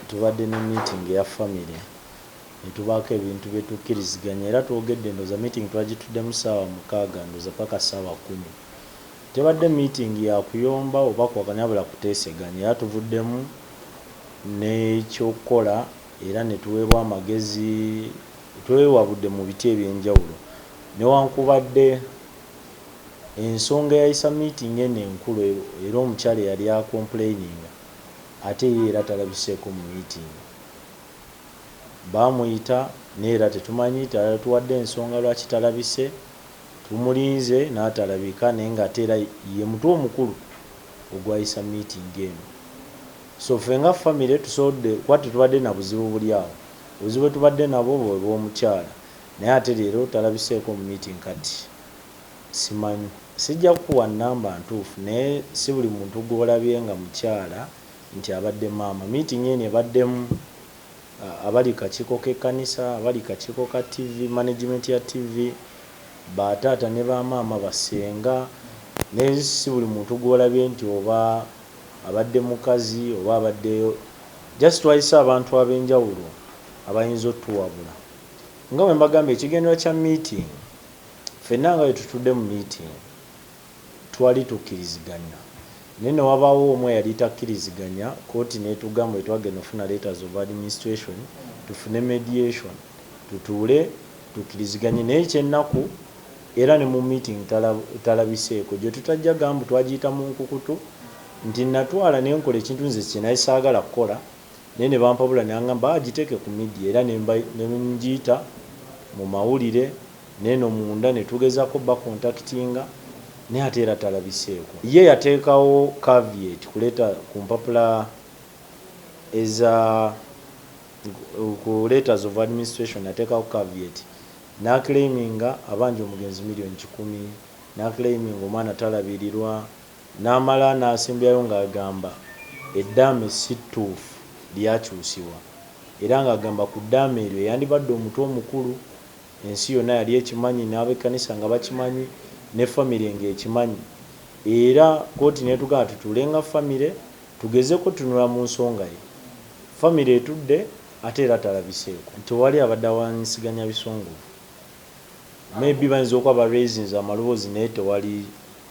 tubadde ne meeting ya family netubaako ebintu byetukkiriziganya era twogedde ndoza meeting twagituddemu ssaawa 6 ndoza paka ssaawa 10. Tebadde meeting ya kuyomba oba kwaganyabula kuteeseganya era tuvuddemu n'ekyokukola era ne tuweebwa amagezi twewabudde mu biti ebyenjawulo newankubadde ensonga yayisa meeting eno enkulu era omukyala yali akomplaininga ate ye era talabiseeko mu meeting bamuyita neera tetumanyi tuwadde ensonga lwaki talabise tumulinze n'atalabika naye ng'ate era ye mutwe omukulu ogwayisa meeting eno. So ffe nga famire tusobodde kuba tetubadde na buzibu buli awo obuzibu bwe tubadde nabo bwe bw'omukyala naye ate leero talabiseeko mu meeting kati simanyi sijja kukuwa nnamba ntuufu naye si buli muntu gw'olabye nga mukyala nti abadde maama. Meeting eno ebaddemu abali kakiiko k'ekkanisa abali kakiiko ka TV management ya TV bataata ne bamaama basenga naye si buli muntu gw'olabye nti oba abadde mukazi oba abaddeyo just twayisa abantu ab'enjawulo abayinza otuwabula nga bwe mbagambye ekigendera kya meeting ffenna nga bwe tutudde mu meeting twali tukkiriziganya naye ne wabaawo omu eyali takkiriziganya kooti n'etugamba bwe twagenda ofuna letters of administration tufune mediation tutuule tukkiriziganye naye ekyennaku era ne mu meeting talabiseeko gye tutajja gambu twagiyita mu nkukutu nti natwala naye nkola ekintu nze kye naye saagala kukola naye ne bampabula ne bangamba agiteeke ku media era ne ngiyita mu mawulire neno munda ne tugezaako bakontaktinga naye ate era talabiseeko. Ye yateekawo caveat kuleeta ku mpapula eza ku letters of administration yateekawo caveat n'aclaiminga abanja omugenzi $1,000,000 n'aclaiminga omwana talabirirwa n'amala n'asembyayo ng'agamba eddaame si ttuufu lyakyusibwa era ng'agamba ku ddaame eryo yandibadde omutwe omukulu ensi yonna yali ekimanyi n'ab'ekkanisa nga bakimanyi ne famire ng'ekimanyi era kooti n'etugamba tutuule nga famire tugezeko tunula mu nsonga ye famire etudde ate era talabiseeko tewali abadde awanyisiganya bisongovu maybe bayinza okuba ba raisins amaloboozi naye tewali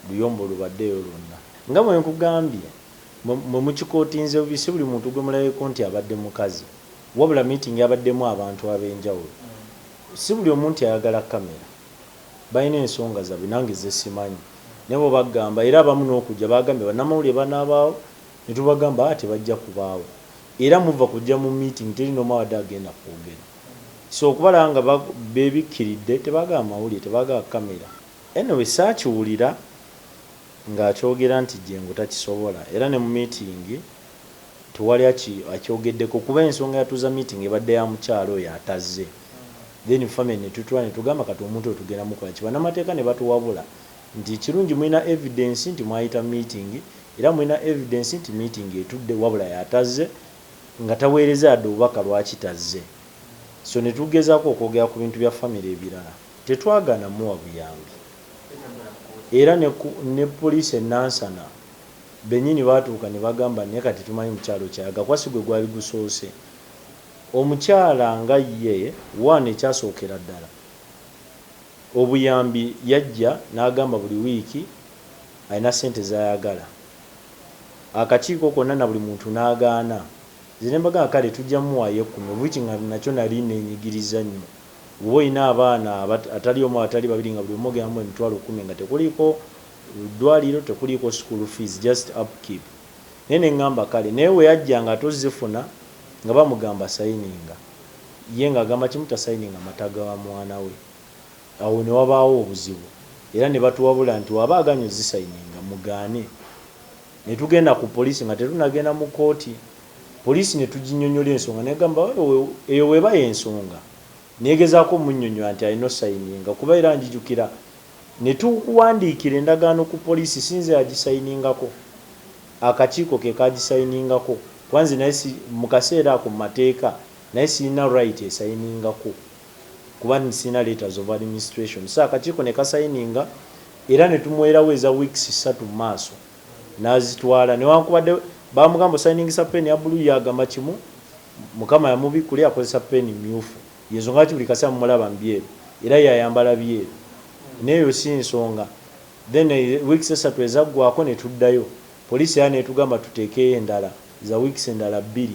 luyombo lubaddeyo lwonna nga bwe nkugambye mwe mukikootinze bisi buli muntu gwe mulabeko nti abadde mukazi wabula meeting yabaddemu abantu ab'enjawulo si buli omuntu ayagala kamera balina ensonga zaabwe nange ze simanyi naye bo bagamba era abamu n'okujja bagambye bannamawulire banaabaawo ne tubagamba tebajja kubaawo era muva kujja mu meeting teri n'omu awadde agenda kwogera so okubalaba nga beebikkiridde tebagaba mawulire tebagaba kamera anyway saakiwulira ng'akyogera nti Jengo takisobola era ne mu meeting tewali akyogeddeko kuba ensonga yatuuza meeting ebadde ya mukyalo oyo atazze then family ne tutula ne tugamba kati omuntu oyo tugenda mukola ki bannamateeka ne batuwabula nti kirungi mulina evidence nti mwayita meeting era mulina evidence nti meeting etudde wabula yatazze nga taweereza yadde obubaka lwaki tazze so ne tugezaako okwogera ku bintu bya family ebirala tetwagaana muwa buyambi era ne poliisi enansana bennyini baatuuka ne bagamba naye kati tumanyi mukyalo kyayaga kwasi gwe gwali gusoose omukyala nga ye wana ekyasookera ddala obuyambi yajja n'agamba buli wiiki alina ssente zayagala akakiiko konna na buli muntu n'agaana zine mbagamba kale tujja muwaayo 10 wiki nga nakyo nali nenyigiriza nnyo bwe olina abaana atali omu atali babiri nga buli omu ogendamu $10,000 nga tekuliiko ddwaliro tekuliiko school fees just upkeep naye ne ŋŋamba kale naye we yajja nga tozifuna nga bamugamba sayininga ye ng'agamba kimu tasayininga mataga wa mwana we awo ne wabaawo obuzibu era ne batuwabula nti waba aganya ozisayininga mugaane ne tugenda ku poliisi nga tetunagenda mu kooti poliisi ne tuginyonnyola ensonga negamba eyo weba y'ensonga negezaako omunnyonnyola nti alina osayininga kuba era njijukira ne tukuwandiikira endagaano ku poliisi sinze yagisayiningako akakiiko ke kagisayiningako kwanze naye mu kaseera ako mu mateeka naye sirina right esayiningako kuba sirina letters of administration so akakiiko ne kasayininga era ne tumuweerawo eza weeks 3 mu maaso n'azitwala newankubadde bamugamba osayiningisa peni ya bulu yagamba kimu mukama yamubikuli akozesa peni myufu yensonga ki buli kaseera mumulaba mbyeru era yayambala byeru neyo si nsonga. Then weeks esatu ezaggwako ne tuddayo poliisi era netugamba tuteekeyo endala za weeks endala 2.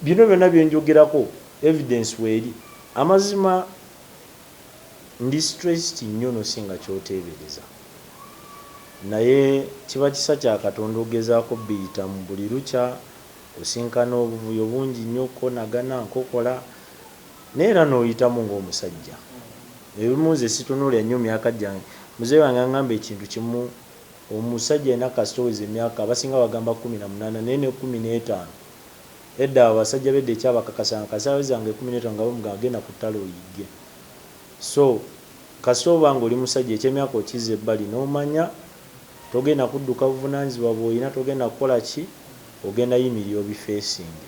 Bino byonna byenjogerako evidence weeri amazima ndi stressed nnyo nosinga kyoteebereza naye kiba kisa kya Katonda ogezaako biyita mu buli lukya osinkana obuvuyo bungi nnyo konagana nkokola naye era n'oyitamu ng'omusajja ebimu nze situnula nnyo myaka gyange muzee wange angamba ekintu kimu omusajja alina kasitoweza emyaka abasinga bagamba 18 naye ne 15 edda abasajja bedde ekyabakakasanga kasitowezange 15 nga bamugamba genda ku ttale oyigge. So kasita obanga oli musajja ekyemyaka okiza ebbali n'omanya togenda kudduka buvunaanyizibwa bw'olina togenda kukola ki ogenda yimirira obifeesinge.